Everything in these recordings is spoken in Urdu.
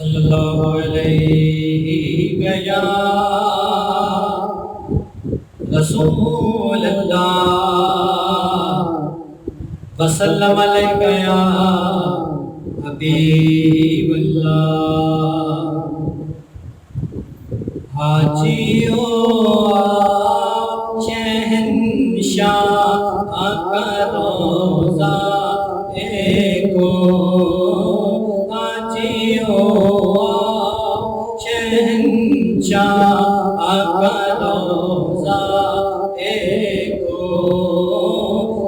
صلی اللہ علیہ یا رسول اللہ وسلم علیہ یا حبیب اللہ۔ حاجیو شہنشاہ کا روزہ دیکھو، حاجیو شہنشاہ کا روزہ دیکھو،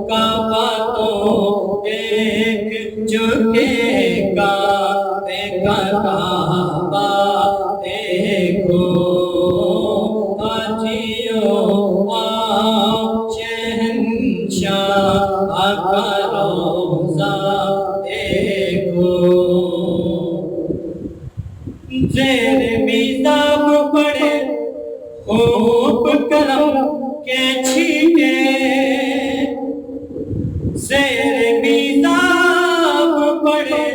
کعبہ تو دیکھ چکے کعبے کا کعبہ دیکھو، حاجیو شہنشاہ کا روزہ دیکھو۔ زیر میزاب پڑے خوب کرم کے چھیٹے، زیر میزاب پڑے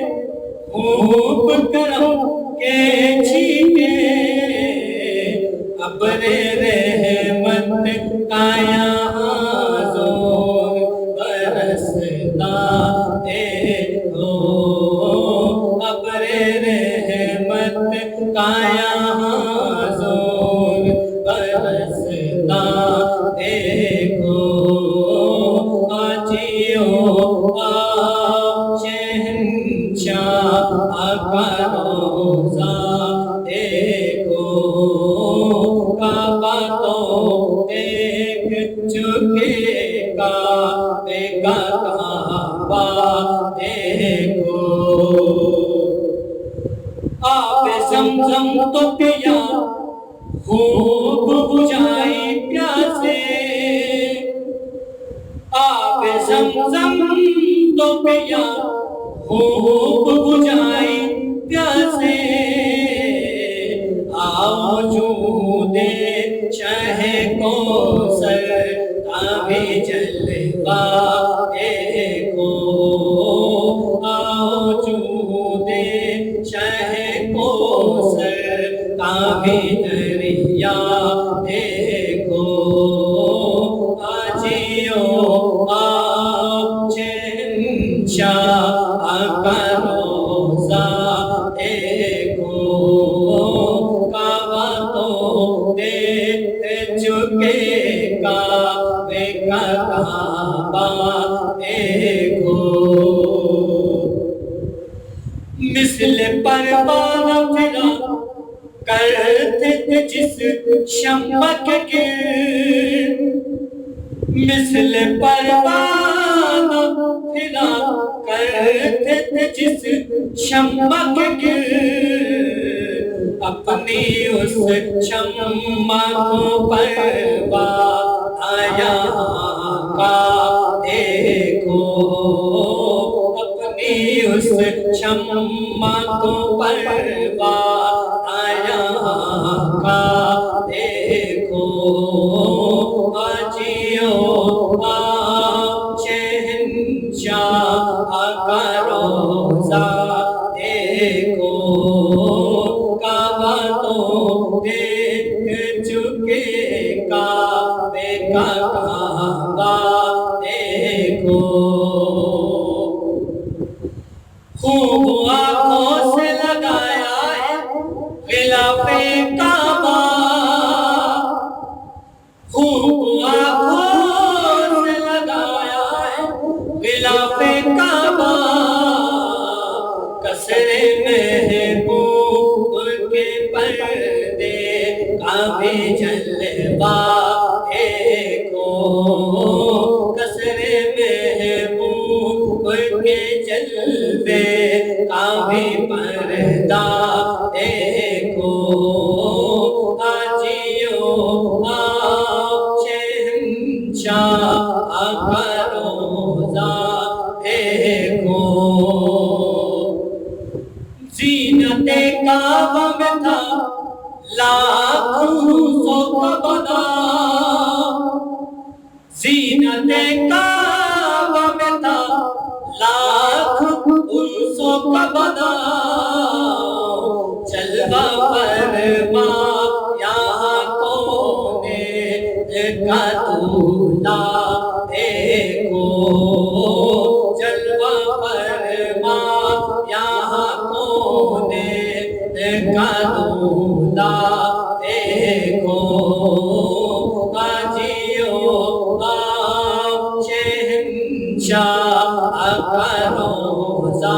خوب کرم کے چھیٹے، ابر رحمت کا یہاں زور برستا دیکھو، ابر رحمت کا یہاں زور برستا دیکھو، حاجیو شہنشاہ کا روزہ دیکھو، کعبہ تو دیکھ چکے کعبے کا کعبہ دیکھو، آب زمزم تو پیا خوب بجھائی پیاسے، آب زمزم تو پیا خوب بجھائی پیاسے، آؤ جودے شہ کوثر کا بھی جلوہ دیکھو، آؤ جودے شہ کوثر کا بھی دریا دیکھو، حاجیو شہنشاہ کا روزہ دیکھو، کعبہ تو دیکھ چکے کعبے کا کعبہ دیکھو، مثل پروانہ پھرا کرتے تھے جس شمع کے گرد، مثل پروانہ پھرا کرتے تھے جس شمع کے گرد، اپنی اس شمع کو پروانہ یہاں کا دیکھو، اپنی اس شمع کو پروانہ یہاں کا دیکھو، حاجیو شہنشاہ کا روزہ دیکھو، کعبہ تو دیکھ چکے کعبے کا کعبہ دیکھو، خوب آنکھوں سے لگایا ہے غلاف کعبہ، خوب آنکھوں سے لگایا ہے غلاف کعبہ، قصر محبوب کے پردے کا بھی جلوہ دیکھو، قصر محبوب کے جلوے کا بھی پردہ دیکھو، حاجیو شہنشاہ کا روزہ دیکھو، زینت کعبہ میں تھا لاکھوں سو کا بنا، زینت کعبہ میں تھا لاکھ انسوں کا بنا، جلوہ فرما یہاں کونے کا دولہا دیکھو جلوہ فرما یہاں کونے کا دولہا دیکھو غازیوں کا شہنشاہ کا روضہ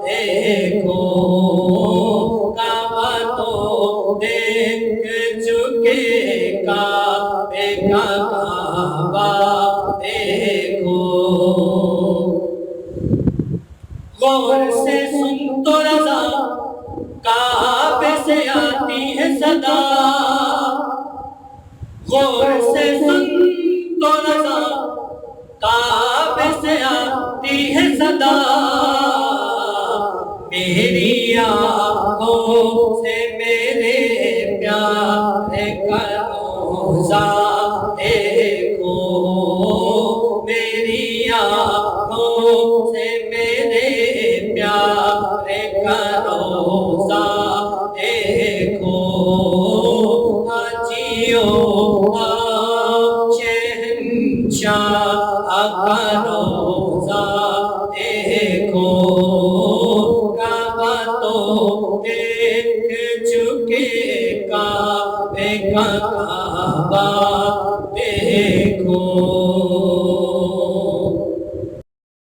دیکھو کعبہ تو دیکھ چکے کعبے کا کعبہ دیکھو غور سے سن تو رضا کعبے سے آتی ہے صدا غور سے سن تو رضا کعبے سے آتی ہے صدا میری آنکھوں سے میرے پیارے کا روضہ دیکھو میری آنکھوں سے میرے پیارے کا روضہ دیکھو حاجیوں کا شہنشاہ کا روضہ دیکھو کعبہ تو دیکھ چکے کعبے کا کعبہ دیکھو